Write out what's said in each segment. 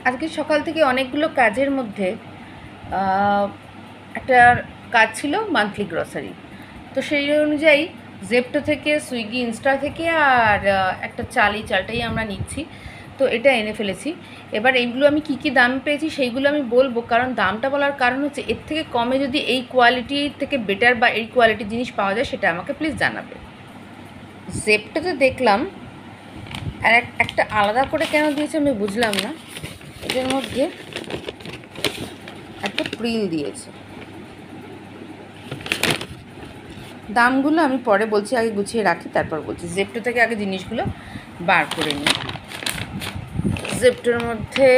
আজকে সকাল থেকে অনেকগুলো কাজের মধ্যে একটা কাজ ছিল মান্থলি গ্রসারি। তো সেই অনুযায়ী জেপ্টো থেকে, সুইগি, ইনস্টা থেকে আর একটা চালটাই আমরা নিচ্ছি। তো এটা এনে ফেলেছি। এবার এইগুলো আমি কী কী দাম পেয়েছি সেইগুলো আমি বলবো, কারণ দামটা বলার কারণ হচ্ছে এর থেকে কমে যদি এই কোয়ালিটির থেকে বেটার বা এই কোয়ালিটির জিনিস পাওয়া যায় সেটা আমাকে প্লিজ জানাবে। জেপ্টোতে দেখলাম আর একটা আলাদা করে কেন দিয়েছে আমি বুঝলাম না। এটার মধ্যে একটা প্রিল দিয়েছে। দামগুলো আমি পরে বলছি, আগে গুছিয়ে রাখি তারপর বলছি। জেপ্টো থেকে আগে জিনিসগুলো বার করে নিই। জেপ্টোর মধ্যে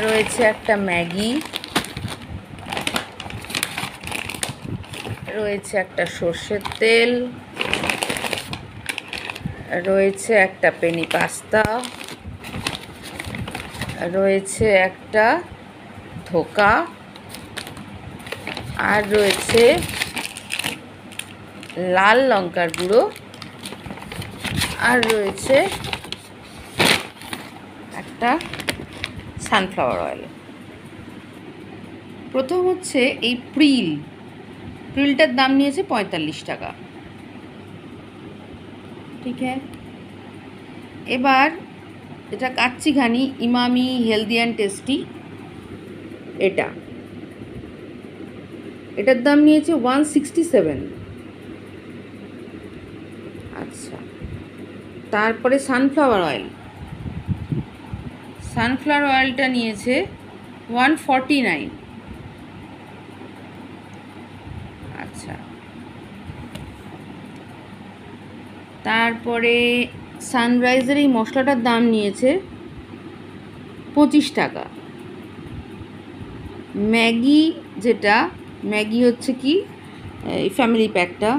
রয়েছে একটা ম্যাগি, রয়েছে একটা সর্ষের তেল, রয়েছে একটা পেনি পাস্তা, রয়েছে একটা ধোকা, আর রয়েছে লাল লঙ্কার গুঁড়ো, আর রয়েছে একটা সানফ্লাওয়ার অয়েল। প্রথম হচ্ছে এই প্রিলটার দাম নিয়েছে 45 টাকা। ঠিক আছে, এবার এটা কাচ্চি ঘানি ইমামি হেলদি অ্যান্ড টেস্টি, এটার দাম নিয়েছে 167। আচ্ছা, তারপরে সানফ্লাওয়ার অয়েলটা নিয়েছে 149। আচ্ছা, তারপরে সানরাইজের এই মশলাটার দাম নিয়েছে 25 টাকা। ম্যাগি হচ্ছে কি এই ফ্যামিলি প্যাকটা,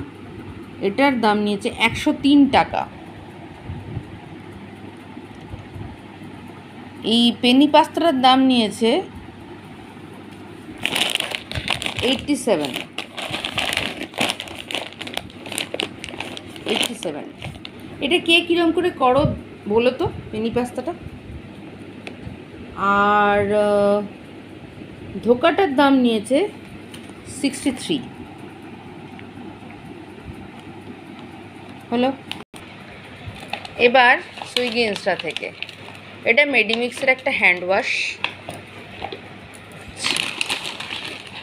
এটার দাম নিয়েছে 103 টাকা। এই পেনি পাস্তার দাম নিয়েছে 87। এটা কে কীরকম করে করো বলো তো পেনি পাস্তাটা। আর ধোকাটার দাম নিয়েছে 63। হলো। এবার সুইগি ইনস্টা থেকে এটা মেডিমিক্সের একটা হ্যান্ড ওয়াশ,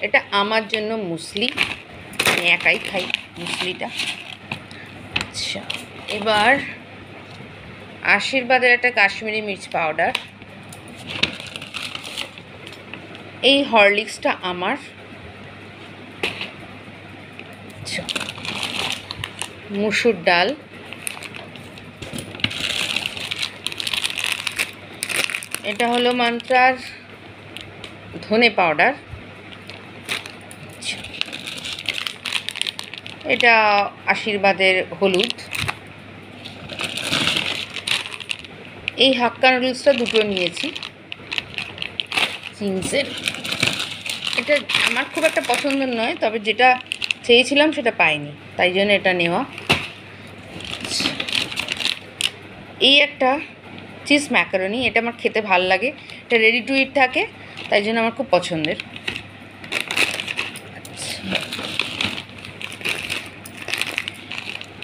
এটা আমার জন্য মুসলি, আমি একাই খাই মুসলিটা। আচ্ছা, এবার আশীর্বাদের একটা কাশ্মীরি মির্চ পাউডার, এই হরলিক্সটা আমার। আচ্ছা, মুসুর ডাল, এটা হলো মান্ত্রার ধনে পাউডার, এটা আশীর্বাদের হলুদ, এই হাক্কা নুডলসটা দুটো নিয়েছি চিংসের। এটা আমার খুব একটা পছন্দের নয়, তবে যেটা চেয়েছিলাম সেটা পাইনি, তাই জন্য এটা নেওয়া। এই একটা চিজ ম্যাকারনি, এটা আমার খেতে ভাল লাগে, এটা রেডি টু ইট থাকে, তাই জন্য আমার খুব পছন্দের।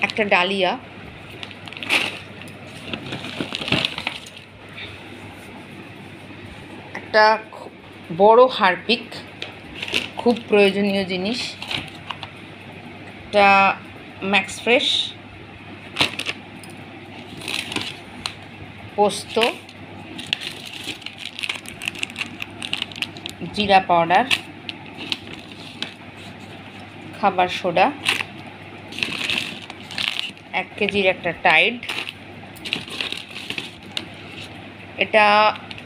একটা ডালিয়া, একটা বড় হারপিক, খুব প্রয়োজনীয় জিনিস, একটা ম্যাক্স ফ্রেশ, পোস্ত, জিরা পাউডার, খাবার সোডা, 1 কেজির একটা টাইড, এটা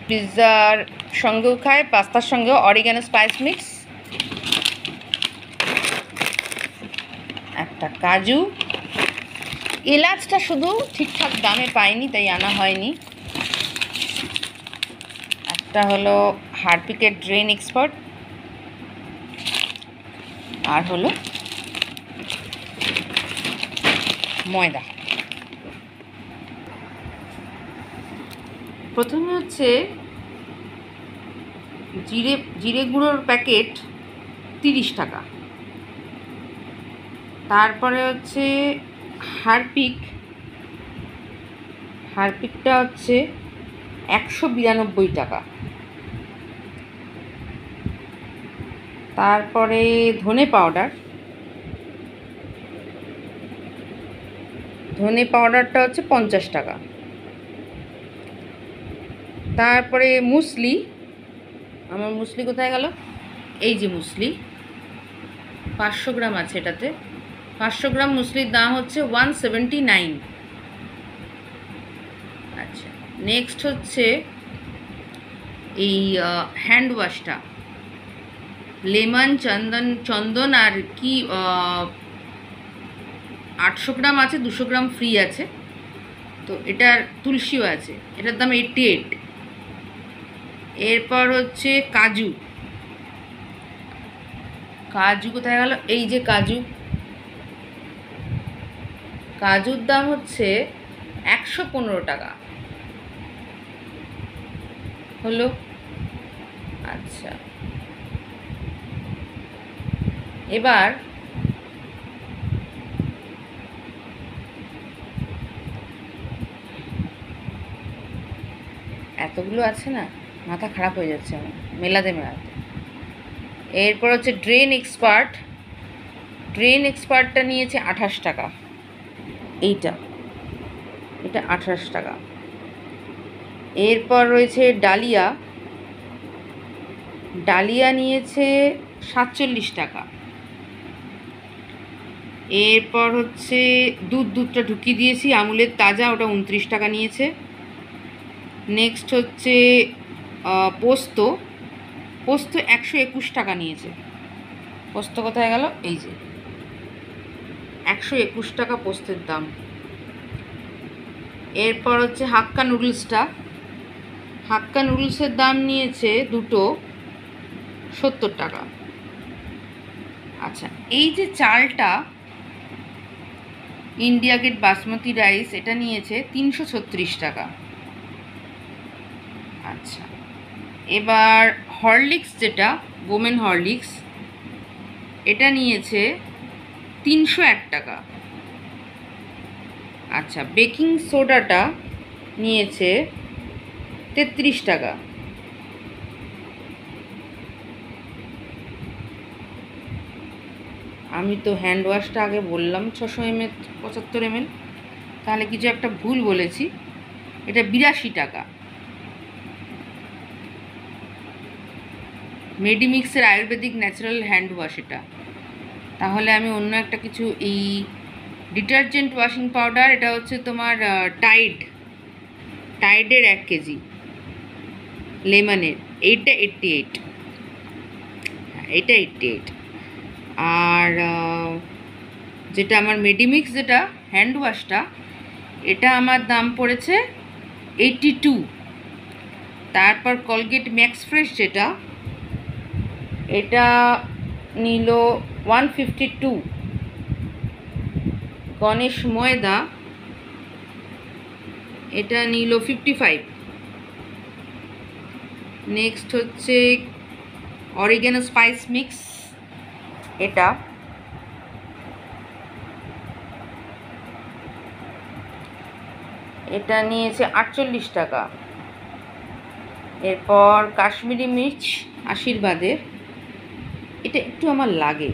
পিৎজার সঙ্গেও খায়, পাস্তার সঙ্গেও, অরিগানো স্পাইস মিক্স, একটা কাজু, এলাচটা শুধু ঠিকঠাক দামে পাইনি তাই আনা হয়নি, একটা হলো হারপিকের ড্রেন এক্সপার্ট, আর হলো ময়দা। প্রথমে হচ্ছে জিরে গুঁড়োর প্যাকেট 30 টাকা। তারপরে হচ্ছে হারপিকটা হচ্ছে 192 টাকা। তারপরে ধনে পাউডারটা হচ্ছে 50 টাকা। তারপরে মুসলি, আমার মুসলি কোথায় গেল, এই যে মুসলি 500 গ্রাম আছে, এটাতে 500 গ্রাম মুসলির দাম হচ্ছে 179। আচ্ছা, নেক্সট হচ্ছে এই হ্যান্ড ওয়াশটা লেমন চন্দন আর কি 800 গ্রাম আছে, 200 গ্রাম ফ্রি আছে, তো এটার তুলসীও আছে, এটার দাম 88। এরপর হচ্ছে কাজু কোথায় গেল, এই যে কাজুর দাম হচ্ছে 115 টাকা হলো। আচ্ছা, এবার এতগুলো আছে না, মাথা খারাপ হয়ে যাচ্ছে আমার মেলাতে। এরপর হচ্ছে ড্রেন এক্সপার্টটা নিয়েছে 28 টাকা, এটা 28 টাকা। এরপর রয়েছে ডালিয়া নিয়েছে 47 টাকা। এরপর হচ্ছে দুধটা ঢুকিয়ে দিয়েছি আমুলের তাজা, ওটা 29 টাকা নিয়েছে। নেক্সট হচ্ছে পোস্ত 121 টাকা নিয়েছে। পোস্ত কোথায় গেল, এই যে 121 টাকা পোস্তের দাম। এরপর হচ্ছে হাক্কা নুডলসের দাম নিয়েছে দুটো 70 টাকা। আচ্ছা, এই যে চালটা ইন্ডিয়া গেট বাসমতি রাইস, এটা নিয়েছে 336 টাকা। আচ্ছা, এবার হরলিক্স, যেটা ওমেন হরলিক্স, এটা নিয়েছে 301 টাকা। আচ্ছা, বেকিং সোডাটা নিয়েছে 33 টাকা। আমি তো হ্যান্ড ওয়াশটা আগে বললাম 600 ml 75 ml, তাহলে কিছু একটা ভুল বলেছি, এটা 82 টাকা। মেডিমিক্সের আয়ুর্বেদিক ন্যাচারাল হ্যান্ড ওয়াশ এটা, তাহলে আমি অন্য একটা কিছু, এই ডিটারজেন্ট ওয়াশিং পাউডার, এটা হচ্ছে তোমার টাইডের 1 কেজি লেমনের, এইটা 88, এটা 88। আর যেটা আমার মেডিমিক্স, যেটা হ্যান্ড ওয়াশটা, এটা আমার দাম পড়েছে 82। তারপর কলগেট ম্যাক্স ফ্রেশ, যেটা এটা নিল 152। গণেশ ময়দা, এটা নিল 55। নেক্সট হচ্ছে অরিগ্যানো স্পাইস মিক্স, এটা নিয়েছে 48 টাকা। এরপর কাশ্মীরি মির্চ আশীর্বাদের, এটা একটু আমার লাগে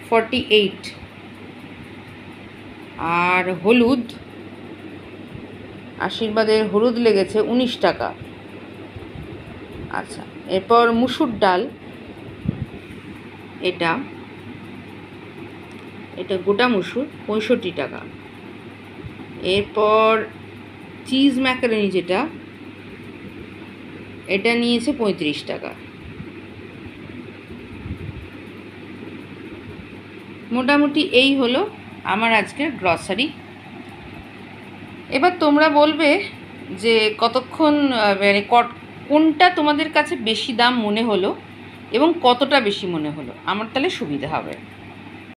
48। আর হলুদ, আশীর্বাদের হলুদ লেগেছে 19 টাকা। আচ্ছা, এরপর মুসুর ডাল, এটা গোটা মুসুর 65 টাকা। এরপর চিজ ম্যাকারনি, যেটা এটা নিয়েছে 35 টাকা। মোটামুটি এই হলো আমার আজকের গ্রসারি। এবার তোমরা বলবে যে কতক্ষণ, মানে কোনটা তোমাদের কাছে বেশি দাম মনে হলো এবং কতটা বেশি মনে হলো, আমার তাহলে সুবিধা হবে।